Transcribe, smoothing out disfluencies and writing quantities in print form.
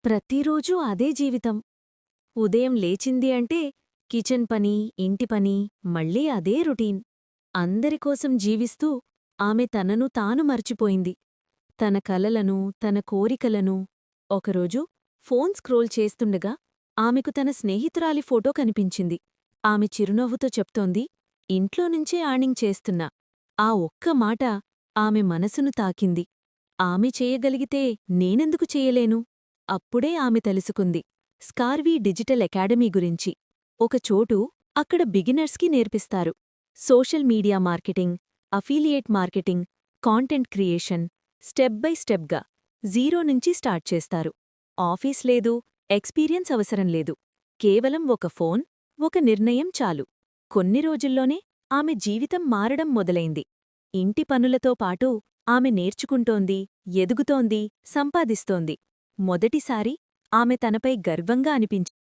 ప్రతిరోజూ అదే జీవితం. ఉదయం లేచింది అంటే కిచెన్ పని, ఇంటి పని, మళ్ళీ అదే రొటీన్. అందరికోసం జీవిస్తూ ఆమె తనను తాను మర్చిపోయింది. తన కలలను, తన కోరికలను. ఒకరోజు ఫోన్ స్క్రోల్ చేస్తుండగా ఆమెకు తన స్నేహితురాలి ఫోటో కనిపించింది. ఆమె చిరునవ్వుతో చెప్తోంది, ఇంట్లోనుంచే ఆర్నింగ్ చేస్తున్నా. ఆ ఒక్క మాట ఆమె మనసును తాకింది. ఆమె చేయగలిగితే నేనెందుకు చెయ్యలేను? అప్పుడే ఆమె తెలుసుకుంది స్కార్వీ డిజిటల్ అకాడమీ గురించి. ఒక చోటు అక్కడ బిగినర్స్కి నేర్పిస్తారు. Social media marketing, affiliate marketing, content creation step by స్టెప్గా జీరో నుంచి స్టార్ట్ చేస్తారు. ఆఫీస్ లేదు, ఎక్స్పీరియన్స్ అవసరం లేదు. కేవలం ఒక ఫోన్, ఒక నిర్ణయం చాలు. కొన్ని రోజుల్లోనే ఆమె జీవితం మారడం మొదలైంది. ఇంటి పనులతో పాటు ఆమె నేర్చుకుంటోంది, ఎదుగుతోంది, సంపాదిస్తోంది. మొదటిసారి ఆమె తనపై గర్వంగా అనిపించింది.